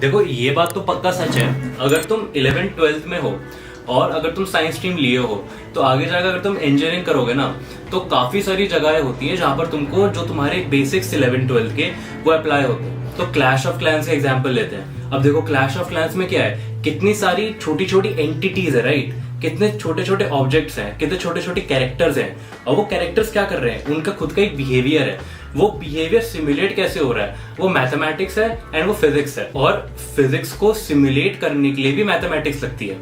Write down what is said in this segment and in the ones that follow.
देखो ये बात तो पक्का सच है, अगर तुम 11th-12th में हो और अगर तुम साइंस स्ट्रीम लिए हो तो आगे जाकर अगर तुम इंजीनियरिंग करोगे ना तो काफ़ी सारी जगहें होती हैं जहाँ पर तुमको जो तुम्हारे बेसिक्स 11th-12th के वो अप्लाई होते हैं। तो क्लैश ऑफ क्लैंस का एग्जाम्पल लेते हैं। अब देखो क्लैश ऑफ क्लैंस में क्या है, कितनी सारी छोटी छोटी एंटिटीज है, राइट, कितने छोटे छोटे ऑब्जेक्ट्स हैं, कितने छोटे छोटे कैरेक्टर्स हैं, और वो कैरेक्टर्स क्या कर रहे हैं, उनका खुद का एक बिहेवियर है। वो बिहेवियर सिमुलेट कैसे हो रहा है, वो मैथमेटिक्स है एंड वो फिजिक्स है, और फिजिक्स को सिमुलेट करने के लिए भी मैथमेटिक्स लगती है।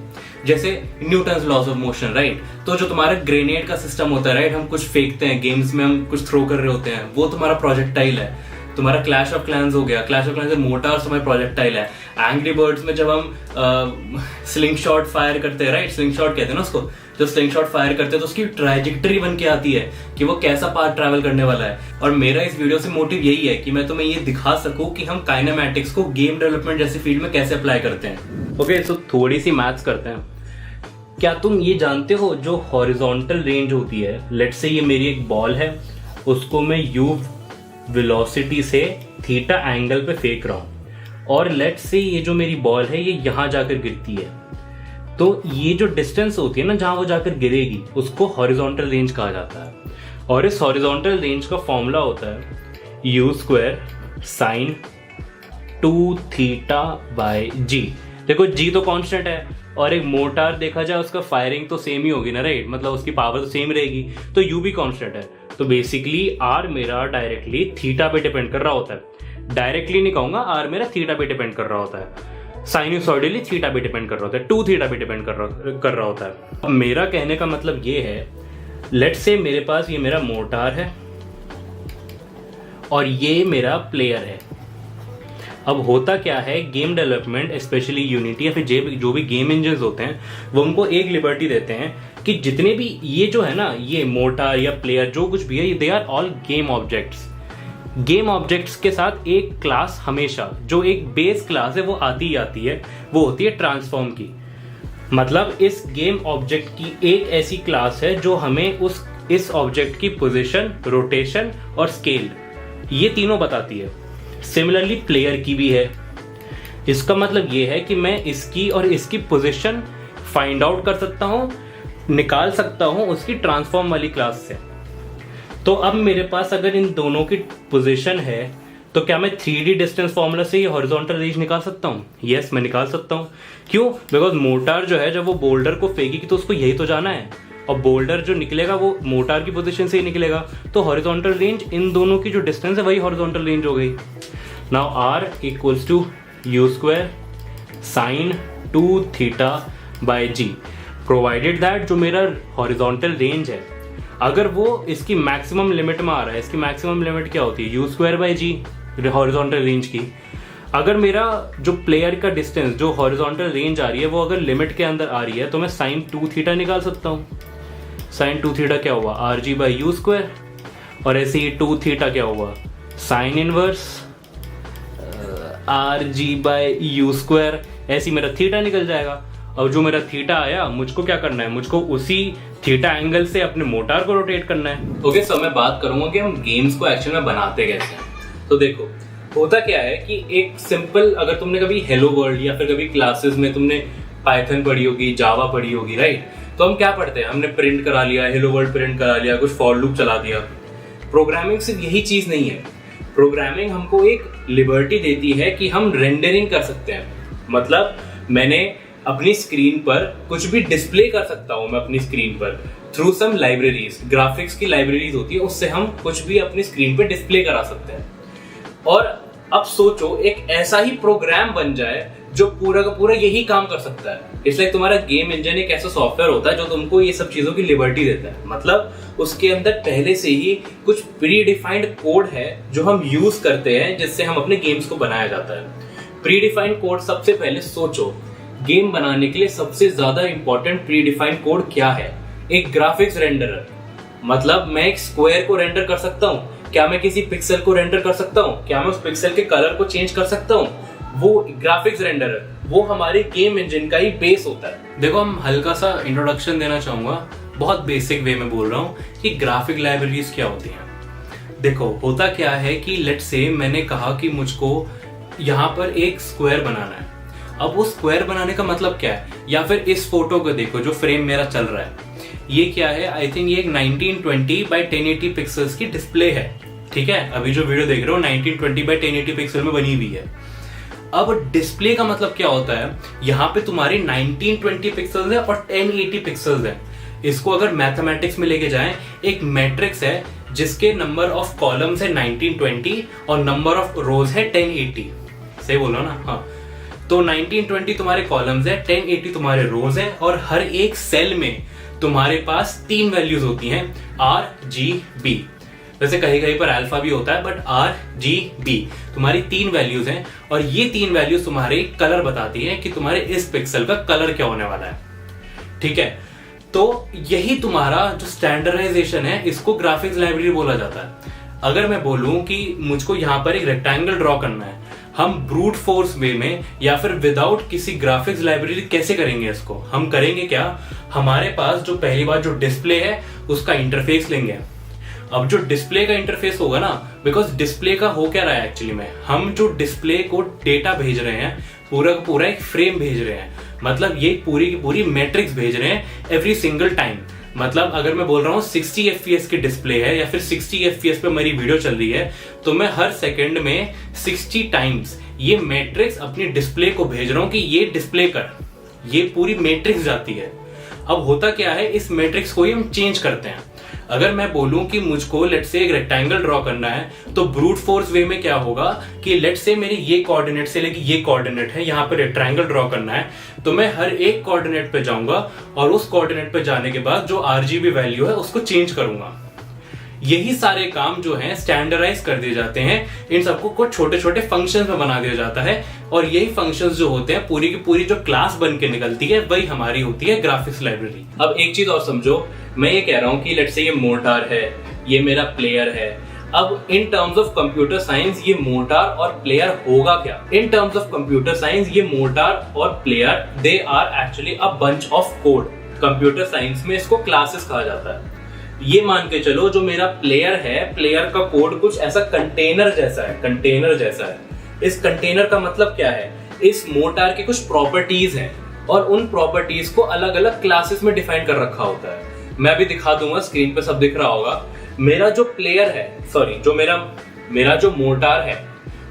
जैसे Newton's laws of motion, right, तो जो तुम्हारा ग्रेनेड का सिस्टम होता है, राइट, हम कुछ फेंकते हैं गेम्स में, हम कुछ थ्रो कर रहे होते हैं, वो तुम्हारा प्रोजेक्टाइल है। तुम्हारा क्लैश ऑफ क्लैंस हो गया, क्लैश ऑफ क्लैंस में मोटार्स तुम्हारे प्रोजेक्टाइल है। एंग्री बर्ड्स में जब हम स्लिंग शॉट फायर करते हैं, राइट, स्लिंग शॉट कहते हैं ना उसको, जब स्लिंग शॉट फायर करते हैं तो उसकी ट्रैजेक्टरी बन के आती है कि वो कैसा पाथ ट्रैवल करने वाला है। और मेरा इस वीडियो से मोटिव यही है कि मैं तुम्हें ये दिखा सकूं कि हम काइनेमैटिक्स को गेम डेवलपमेंट जैसी फील्ड में कैसे अप्लाई करते हैं। ओके, तो थोड़ी सी मैथ्स करते हैं। क्या तुम ये जानते हो जो हॉरिजॉन्टल रेंज होती है, लेट्स से ये मेरी एक बॉल है, उसको मैं यू वेलोसिटी से थीटा एंगल पे फेंक रहा हूं, और लेट्स से ये जो मेरी बॉल है ये यहां जाकर गिरती है, तो ये जो डिस्टेंस होती है ना जहां वो जाकर गिरेगी उसको हॉरिजॉन्टल रेंज कहा जाता है। और इस हॉरिजॉन्टल रेंज का फॉर्मूला होता है u² sin 2θ/g। देखो g तो कांस्टेंट है, और एक मोटार देखा जाए उसका फायरिंग तो सेम ही होगी ना, राइट, मतलब उसकी पावर तो सेम रहेगी, तो u भी कांस्टेंट है। तो बेसिकली r मेरा डायरेक्टली थीटा पे डिपेंड कर रहा होता है। डायरेक्टली नहीं कहूंगा, r मेरा थीटा पे डिपेंड कर रहा होता है। साइनसॉइडली थीटा पे डिपेंड कर रहा होता है, 2θ पे डिपेंड कर रहा होता है। अब मेरा कहने का मतलब ये है, लेट्स से मेरे पास ये मेरा मोटार है और ये मेरा प्लेयर है। अब होता क्या है, गेम डेवलपमेंट स्पेशली यूनिटी या फिर जो भी गेम इंजन होते हैं वो हमको एक लिबर्टी देते हैं कि जितने भी ये जो है ना, ये मोटार या प्लेयर जो कुछ भी है, they are all game objects. Game objects के साथ एक क्लास हमेशा, जो एक बेस क्लास है वो आती ही आती है, वो होती है ट्रांसफॉर्म की। मतलब इस गेम ऑब्जेक्ट की एक ऐसी क्लास है जो हमें इस ऑब्जेक्ट की पोजीशन, रोटेशन और स्केल, ये तीनों बताती है। सिमिलरली प्लेयर की भी है। इसका मतलब ये है कि मैं इसकी और इसकी पोजीशन फाइंड आउट कर सकता हूं, निकाल सकता हूं उसकी ट्रांसफॉर्म वाली क्लास से। तो अब मेरे पास अगर इन दोनों की पोजीशन है तो क्या मैं 3D डिस्टेंस फॉर्मूला से ये हॉरिजॉन्टल रेंज निकाल सकता हूँ? यस, मैं निकाल सकता हूँ। क्यों? बिकॉज मोटार जो है जब वो बोल्डर को फेंकेगी तो उसको यही तो जाना है, और बोल्डर जो निकलेगा वो मोटार की पोजीशन से ही निकलेगा। तो हॉरिजॉन्टल रेंज, इन दोनों की जो डिस्टेंस है वही हॉरिजॉन्टल रेंज हो गई। Now r equals to u² sin 2θ/g, provided that जो मेरा हॉरिजॉन्टल रेंज है अगर वो इसकी मैक्सिमम लिमिट में आ रहा है। इसकी मैक्सिमम लिमिट क्या होती है? u²/g, हॉरिजॉन्टल रेंज की। अगर मेरा जो प्लेयर का डिस्टेंस, जो हॉरिजॉन्टल रेंज आ रही है, वो अगर लिमिट के अंदर आ रही है तो मैं sin 2θ निकाल सकता हूँ। sin 2θ क्या हुआ? rg/u², और ऐसे ही 2θ क्या हुआ? sin इनवर्स rg/u², ऐसे मेरा थीटा निकल जाएगा। और जो मेरा थीटा आया, मुझको क्या करना है? मुझको उसी थीटा एंगल से अपने मोटार को रोटेट करना है। ओके, सो मैं बात करूंगा कि हम गेम्स को एक्चुअल में बनाते कैसे हैं। तो देखो होता क्या है कि एक सिंपल, अगर तुमने कभी हेलो वर्ल्ड या फिर कभी क्लासेस में तुमने पाइथन पढ़ी होगी, जावा पढ़ी होगी, राइट, तो हम क्या पढ़ते हैं? हमने प्रिंट करा लिया, हेलो वर्ल्ड प्रिंट करा लिया, कुछ फॉर लूप चला दिया। प्रोग्रामिंग सिर्फ यही चीज नहीं है। प्रोग्रामिंग हमको एक लिबर्टी देती है कि हम रेंडरिंग कर सकते हैं। मतलब मैंने अपनी स्क्रीन पर कुछ भी डिस्प्ले कर सकता हूं, मैं अपनी स्क्रीन पर थ्रू सम लाइब्रेरीज, ग्राफिक्स की लाइब्रेरीज होती है, उससे हम कुछ भी अपनी स्क्रीन पर डिस्प्ले करा सकते हैं। और अब सोचो एक ऐसा ही प्रोग्राम बन जाए जो पूरा का पूरा यही काम कर सकता है। इसलिए तुम्हारा गेम इंजन एक ऐसा सॉफ्टवेयर होता है जो तुमको ये सब चीजों की लिबर्टी देता है। मतलब उसके अंदर पहले से ही कुछ प्री डिफाइंड कोड है जो हम यूज करते हैं, जिससे हम अपने गेम्स को बनाया जाता है। प्री डिफाइंड कोड, सबसे पहले सोचो गेम बनाने के लिए सबसे ज्यादा इंपॉर्टेंट प्री डिफाइंड कोड क्या है? एक ग्राफिक्स रेंडरर। मतलब मैं एक स्क्वायर को रेंडर कर सकता हूँ, क्या मैं किसी पिक्सल को रेंडर कर सकता हूँ? क्या मैं उस पिक्सल के कलर को चेंज कर सकता हूँ? वो ग्राफिक्स रेंडरर, वो हमारे गेम इंजन का ही बेस होता है। देखो, हम हल्का सा इंट्रोडक्शन देना चाहूंगा, बहुत बेसिक वे में बोल रहा हूँ कि ग्राफिक लाइब्रेरीज क्या होती हैं। देखो होता क्या है कि लेट्स से मैंने कहा कि मुझको यहाँ पर एक स्क्वायर बनाना है। अब वो स्क्वायर बनाने का मतलब क्या है, या फिर इस फोटो को देखो जो फ्रेम मेरा चल रहा है, ये क्या है, आई थिंक ये एक 1920 बाय 1080 पिक्सल्स की डिस्प्ले है। ठीक है, अभी जो वीडियो देख रहे हो 1920 बाय 1080 पिक्सल में बनी हुई है। अब डिस्प्ले का मतलब क्या होता है, यहाँ पे तुम्हारी 1920 पिक्सल्स है और 1080 पिक्सल्स है। इसको अगर मैथमेटिक्स में लेके जाएं, एक मैट्रिक्स है जिसके नंबर ऑफ कॉलम्स है 1920 और नंबर ऑफ रोज है 1080। सही बोलो ना? हाँ, तो 1920 तुम्हारे कॉलम्स है, 1080 तुम्हारे रोज है, और हर एक सेल में तुम्हारे पास 3 वैल्यूज होती हैं, आर जी बी। वैसे कहीं कहीं पर अल्फा भी होता है, बट आर जी बी तुम्हारी 3 वैल्यूज हैं, और ये 3 वैल्यूज तुम्हारे कलर बताती है कि तुम्हारे इस पिक्सल का कलर क्या होने वाला है। ठीक है, तो यही तुम्हारा जो स्टैंडर्डाइजेशन है, इसको ग्राफिक्स लाइब्रेरी बोला जाता है। अगर मैं बोलूं कि मुझको यहां पर एक रेक्टेंगल ड्रॉ करना है, हम ब्रूट फोर्स वे में या फिर विदाउट किसी ग्राफिक्स लाइब्रेरी कैसे करेंगे इसको? हम करेंगे क्या, हमारे पास जो पहली बार जो डिस्प्ले है उसका इंटरफेस लेंगे। अब जो डिस्प्ले का इंटरफेस होगा ना, बिकॉज डिस्प्ले का हो क्या रहा है एक्चुअली में, हम जो डिस्प्ले को डेटा भेज रहे हैं, पूरा का पूरा एक फ्रेम भेज रहे हैं, मतलब ये पूरी की पूरी मैट्रिक्स भेज रहे हैं एवरी सिंगल टाइम। मतलब अगर मैं बोल रहा हूँ 60 FPS की डिस्प्ले है या फिर 60 FPS पे मेरी वीडियो चल रही है, तो मैं हर सेकंड में 60 टाइम्स ये मैट्रिक्स अपनी डिस्प्ले को भेज रहा हूँ कि ये डिस्प्ले कर, ये पूरी मैट्रिक्स जाती है। अब होता क्या है, इस मैट्रिक्स को ही हम चेंज करते हैं। अगर मैं बोलूं कि मुझको लेट्स से एक रेक्टेंगल ड्रॉ करना है, तो ब्रूट फोर्स वे में क्या होगा कि लेट्स से मेरे ये कोऑर्डिनेट से लेके ये कोऑर्डिनेट है, यहाँ पे रेक्टेंगल ड्रॉ करना है, तो मैं हर एक कोऑर्डिनेट पे जाऊंगा और उस कोऑर्डिनेट पे जाने के बाद जो आरजीबी वैल्यू है उसको चेंज करूंगा। यही सारे काम जो हैं स्टैंडर्डाइज कर दिए जाते हैं, इन सबको कुछ छोटे छोटे फंक्शंस में बना दिया जाता है, और यही फंक्शंस जो होते हैं पूरी की पूरी जो क्लास बन के निकलती है वही हमारी होती है ग्राफिक्स लाइब्रेरी। अब एक चीज और समझो, मैं ये कह रहा हूँ कि लेट्स से ये मोटार है, ये मेरा प्लेयर है। अब in terms of computer science ये मोटार और प्लेयर होगा क्या? In terms of computer science ये मोटार और player they are actually a bunch of code. Computer science में इसको क्लासेस कहा जाता है। ये मान के चलो जो मेरा प्लेयर है, प्लेयर का कोड कुछ ऐसा कंटेनर जैसा है, कंटेनर जैसा है। इस कंटेनर का मतलब क्या है, इस मोटार की कुछ प्रॉपर्टीज हैं और उन प्रॉपर्टीज को अलग अलग क्लासेस में डिफाइन कर रखा होता है। मैं अभी दिखा दूंगा, स्क्रीन पे सब दिख रहा होगा। मेरा जो प्लेयर है, सॉरी जो मेरा जो मोटार है,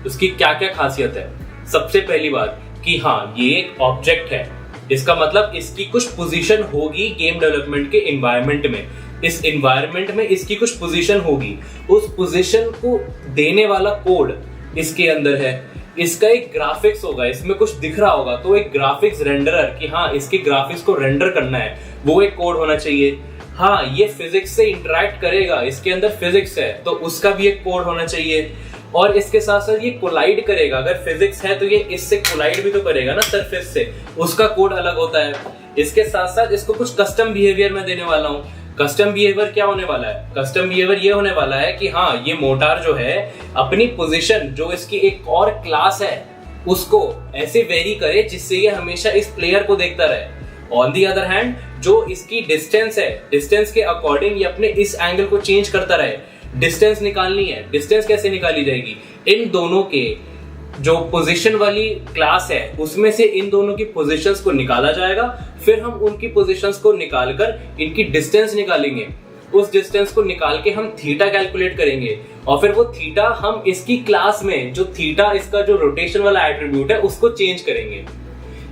उसकी क्या क्या खासियत है। सबसे पहली बात कि हाँ, ये एक ऑब्जेक्ट है, इसका मतलब इसकी कुछ पोजीशन होगी गेम डेवलपमेंट के एनवायरनमेंट में। इस एनवायरनमेंट में इसकी कुछ पोजीशन होगी, उस पोजीशन को देने वाला कोड इसके अंदर है। इसका एक ग्राफिक्स होगा, इसमें कुछ दिख रहा होगा, तो एक ग्राफिक्स रेंडरर कि हाँ इसके ग्राफिक्स को रेंडर करना है, वो एक कोड होना चाहिए। हाँ, ये फिजिक्स से इंटरेक्ट करेगा, इसके अंदर फिजिक्स है, तो उसका भी एक कोड होना चाहिए। और इसके साथ साथ ये कोलाइड करेगा, अगर फिजिक्स है तो ये इससे कोलाइड भी तो करेगा ना सरफेस से, उसका कोड अलग होता है। इसके साथ साथ इसको कुछ कस्टम बिहेवियर में देने वाला हूँ। कस्टम बिहेवियर क्या होने वाला है? कस्टम बिहेवियर ये होने वाला है कि हाँ, ये मोटार जो है अपनी पोजीशन जो इसकी एक और क्लास है उसको ऐसे वेरी करे जिससे ये हमेशा इस प्लेयर को देखता रहे। ऑन दी अदर हैंड जो इसकी डिस्टेंस है, डिस्टेंस के अकॉर्डिंग ये अपने इस एंगल को चेंज करता रहे। डिस्टेंस निकालनी है, डिस्टेंस कैसे निकाली जाएगी? इन दोनों के जो पोजीशन वाली क्लास है उसमें से इन दोनों की पोजीशंस को निकाला जाएगा, फिर हम उनकी पोजीशंस को निकालकर इनकी डिस्टेंस निकालेंगे। उस डिस्टेंस को निकाल के हम थीटा कैलकुलेट करेंगे और फिर वो थीटा हम इसकी क्लास में जो थीटा इसका जो रोटेशन वाला एट्रीब्यूट है उसको चेंज करेंगे।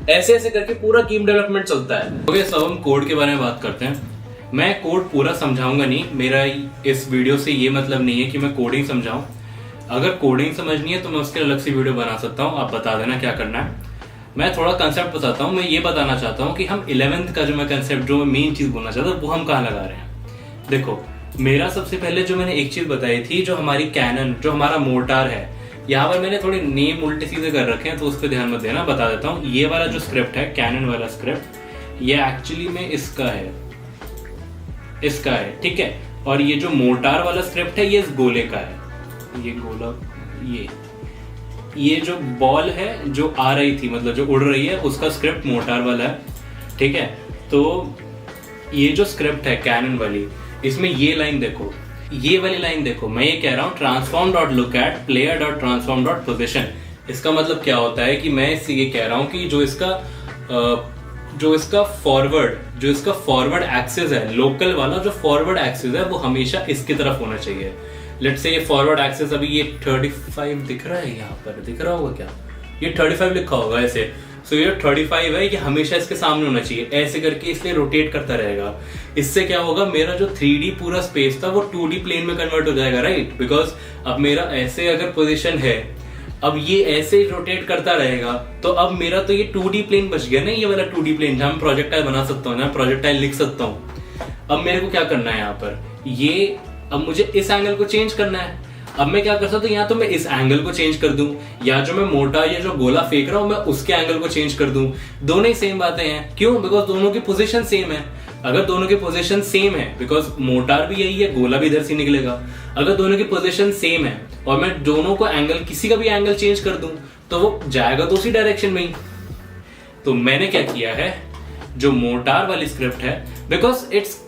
ऐसे ऐसे करके पूरा गेम डेवलपमेंट चलता है। ओके, सब हम कोड के बारे में बात करते हैं। मैं कोड पूरा समझाऊंगा नहीं, मेरा इस वीडियो से ये मतलब नहीं है कि मैं कोडिंग समझाऊं। अगर कोडिंग समझनी है तो मैं उसके अलग से वीडियो बना सकता हूँ, आप बता देना क्या करना है। मैं थोड़ा कंसेप्ट बताता हूँ। मैं ये बताना चाहता हूँ कि हम 11th का जो मैं कंसेप्ट, जो मेन चीज बोलना चाहता हूँ, वो हम कहाँ लगा रहे हैं। देखो, मेरा सबसे पहले जो मैंने एक चीज बताई थी, जो हमारी कैनन, जो हमारा मोटार है, यहाँ पर मैंने थोड़े नेम उल्टे सीधे कर रखे हैं तो उस पर ध्यान मत देना, बता देता हूँ। ये वाला जो स्क्रिप्ट है, कैनन वाला स्क्रिप्ट, ये एक्चुअली में इसका है, ठीक है। और ये जो मोटार वाला स्क्रिप्ट है, ये इस गोले का है, ये गोला, ये जो बॉल है जो आ रही थी, मतलब जो उड़ रही है, उसका स्क्रिप्ट मोटार वाला है, ठीक है। तो ये जो स्क्रिप्ट है कैनन वाली, इसमें ये लाइन देखो, ये वाली लाइन देखो, मैं ये कह रहा हूँ transform dot look at player dot transform dot position. इसका मतलब क्या होता है कि मैं इससे ये कह रहा हूं कि जो इसका फॉरवर्ड एक्सिस है, लोकल वाला जो फॉरवर्ड एक्सिस है वो हमेशा इसकी तरफ होना चाहिए। लेट्स से ये फॉरवर्ड एक्सिस अभी ये 35 दिख रहा है, यहाँ पर दिख रहा होगा क्या, ये 35 लिखा होगा ऐसे। सो ये 35 है, ये हमेशा इसके सामने होना चाहिए ऐसे करके, इसलिए रोटेट करता रहेगा। इससे क्या होगा, मेरा जो 3D पूरा स्पेस था वो 2D प्लेन में कन्वर्ट हो जाएगा, राइट। बिकॉज अब मेरा ऐसे अगर पोजीशन है, अब ये ऐसे रोटेट करता रहेगा, तो अब मेरा तो ये 2D प्लेन बच गया ना, ये वाला 2D प्लेन जहां मैं प्रोजेक्टाइल बना सकता हूँ, जहां प्रोजेक्टाइल लिख सकता हूँ। अब मेरे को क्या करना है यहाँ पर, ये अब मुझे इस एंगल को चेंज करना है। अब मैं क्या कर सकता हूँ, या तो मैं इस एंगल को चेंज कर दूं, या जो मैं मोटा या जो गोला फेंक रहा हूं मैं उसके एंगल को चेंज कर दूं। दोनों ही सेम बातें हैं, क्यों? बिकॉज दोनों की पोजीशन सेम है। अगर दोनों की पोजीशन सेम है, बिकॉज मोटार भी यही है, गोला भी इधर से निकलेगा। अगर दोनों की पोजीशन सेम है और मैं दोनों को एंगल, किसी का भी एंगल चेंज कर दूं, तो वो जाएगा तो उसी डायरेक्शन में ही। तो मैंने क्या किया है, जो मोटार वाली स्क्रिप्ट है, बिकॉज इट्स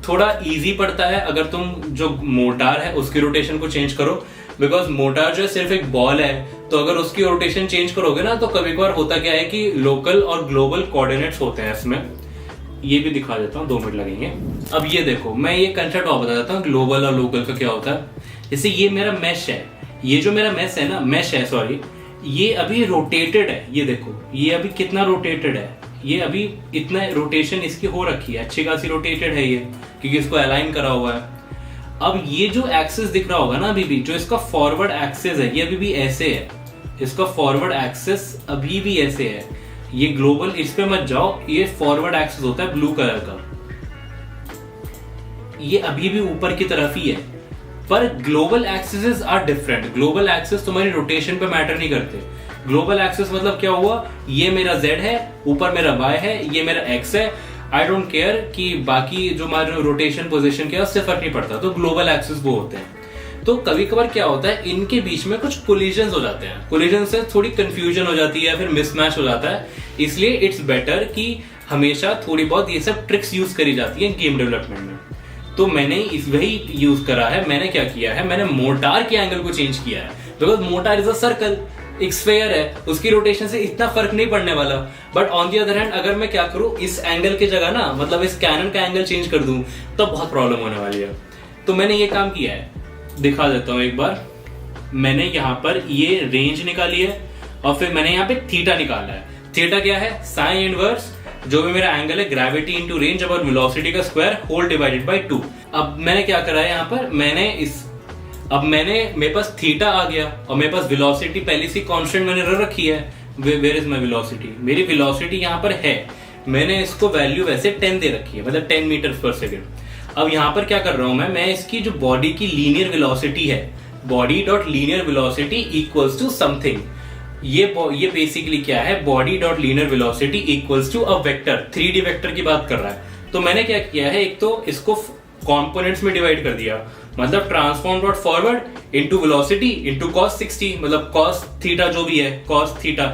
थोड़ा इजी पड़ता है अगर तुम जो मोटार है उसकी रोटेशन को चेंज करो। बिकॉज मोटार जो है सिर्फ एक बॉल है, तो अगर उसकी रोटेशन चेंज करोगे ना, तो कभी कभार होता क्या है कि लोकल और ग्लोबल कोऑर्डिनेट्स होते हैं इसमें। ये भी दिखा देता हूँ, 2 मिनट लगेंगे। अब ये देखो, मैं ये कंसेप्ट और बता देता हूँ ग्लोबल और लोकल का क्या होता है। जैसे ये मेरा मैश है, ये जो मेरा मैश है सॉरी, ये अभी रोटेटेड है। ये देखो ये अभी कितना रोटेटेड है, ये अभी इतना रोटेशन इसकी हो रखी है, अच्छी खासी रोटेटेड है ये, क्योंकि इसको अलाइन करा हुआ है। अब ये जो एक्सिस दिख रहा होगा ना, अभी भी जो इसका फॉरवर्ड एक्सिस है, ये अभी भी ऐसे है। इसका फॉरवर्ड एक्सिस अभी भी ऐसे है। ये ग्लोबल, इस पे मत जाओ, ये फॉरवर्ड एक्सिस होता है ब्लू कलर का, ये अभी भी ऊपर की तरफ ही है। पर global axis are different. Global axis तुम्हारी रोटेशन पे मैटर नहीं करते। ग्लोबल एक्सिस मतलब क्या हुआ, ये मेरा z है, ऊपर मेरा y है, ये मेरा x है। आई डोंट केयर कि बाकी जो हमारे रोटेशन पोजीशन के उससे फर्क नहीं पड़ता। तो ग्लोबल एक्सिस वो होते हैं। तो कभी कभार क्या होता है, इनके बीच में कुछ कोलिजन्स हो जाते हैं। कोलिजन से थोड़ी कंफ्यूजन हो जाती है, फिर मिसमैच हो जाता है। इसलिए इट्स बेटर कि हमेशा थोड़ी बहुत ये सब ट्रिक्स यूज करी जाती है गेम डेवलपमेंट में। तो मैंने इस वही यूज करा है। मैंने क्या किया है, मैंने मोटार के एंगल को चेंज किया है। Because motor is a circle, एक स्फेयर है, उसकी रोटेशन से इतना फर्क नहीं पड़ने वाला। But on the other hand अगर मैं क्या करूं, इस एंगल की जगह ना, मतलब इस कैनन का एंगल चेंज कर दूं, तो बहुत प्रॉब्लम होने वाली है। तो मैंने ये काम किया है, दिखा देता हूं एक बार। मैंने यहाँ पर ये रेंज निकाली है और फिर मैंने यहाँ पे थीटा निकाला है। थीटा क्या है, साइन इनवर्स जो भी मेरा एंगल है, gravity into range upon velocity का स्क्वायर होल डिवाइडेड बाय 2। अब मैंने क्या करा है यहाँ पर, मेरे पास थीटा आ गया और मेरे पास वेलोसिटी पहले से कांस्टेंट मैंने रखी है। वेयर इज माय वेलोसिटी, मेरी वेलोसिटी यहाँ पर है, मैंने इसको वैल्यू वैसे 10 दे रखी है, मतलब 10 मीटर पर सेकेंड। अब यहाँ पर क्या कर रहा हूं मैं इसकी जो बॉडी की लीनियर वेलोसिटी है, body dot linear velocity equals to something. ये बेसिकली क्या है, body dot linear velocity equals to a vector, 3D vector की बात कर रहा है। तो मैंने क्या किया है, एक तो इसको कंपोनेंट्स में डिवाइड कर दिया, मतलब transform dot forward into velocity into cos 60, मतलब cos थीटा जो भी है cos थीटा,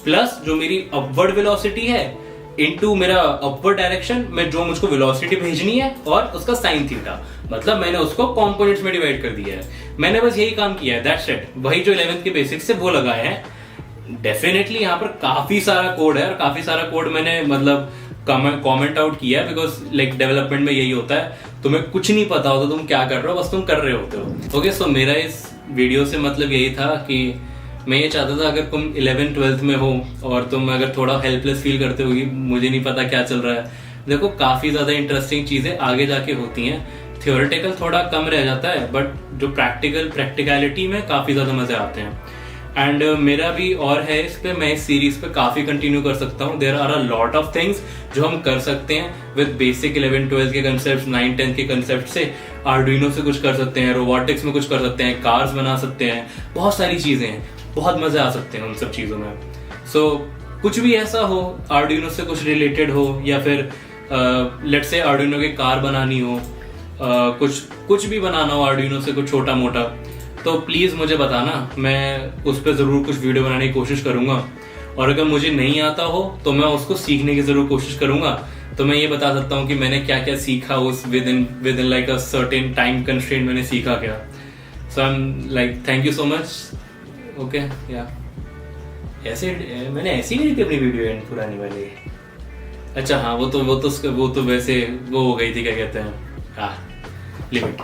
प्लस जो मेरी अपवर्ड वेलोसिटी है इनटू मेरा अपवर्ड डायरेक्शन में जो मुझको वेलोसिटी भेजनी है और उसका साइन थीटा, मतलब मैंने उसको कंपोनेंट्स में डिवाइड कर दिया है। मैंने बस यही काम किया है, दैट्स इट। वही जो 11th के बेसिक्स से वो लगाए हैं। डेफिनेटली यहाँ पर काफी सारा कोड है और काफी सारा कोड मैंने मतलब कमेंट आउट किया है, बिकॉज लाइक डेवलपमेंट में यही होता है, तुम्हें कुछ नहीं पता होता तुम क्या कर रहे हो, बस तुम कर रहे होते हो। ओके, सो मेरा इस वीडियो से मतलब यही था कि मैं ये चाहता था, अगर तुम 11th-12th में हो और तुम अगर थोड़ा हेल्पलेस फील करते होगी, मुझे नहीं पता क्या चल रहा है, देखो काफी ज्यादा इंटरेस्टिंग चीजें आगे जाके होती हैं। थियोरेटिकल थोड़ा कम रह जाता है, बट जो प्रैक्टिकलिटी में काफी ज्यादा मजे आते हैं। एंड मेरा भी और है इस पे, मैं इस सीरीज पे काफी कंटिन्यू कर सकता हूँ। There are a lot of things जो हम कर सकते हैं विद बेसिक 11th-12th के कंसेप्ट, 9th-10th के कंसेप्ट से। आर्डुइनो से कुछ कर सकते हैं, रोबोटिक्स में कुछ कर सकते हैं, कार्स बना सकते हैं, बहुत सारी चीजें हैं, बहुत मजे आ सकते हैं उन सब चीजों में। सो कुछ भी ऐसा हो, आर्डुइनो से कुछ रिलेटेड हो, या फिर लेट्स से आर्डुइनो की कार बनानी हो, कुछ भी बनाना हो आर्डुइनो से कुछ छोटा मोटा, तो प्लीज मुझे बताना, मैं उस पर जरूर कुछ वीडियो बनाने की कोशिश करूंगा। और अगर मुझे नहीं आता हो तो मैं उसको सीखने की जरूर कोशिश करूंगा। तो मैं ये बता सकता हूँ कि मैंने क्या क्या सीखा, उस within like a certain time constraint मैंने सीखा क्या। So I am like thank you so much okay या ऐसे मैंने ऐसी करी थी अपनी वीडियो एंड पुरानी वाली। अच्छा हाँ, वो तो वैसे वो हो गई थी, क्या कहते हैं, हाँ लिमिट।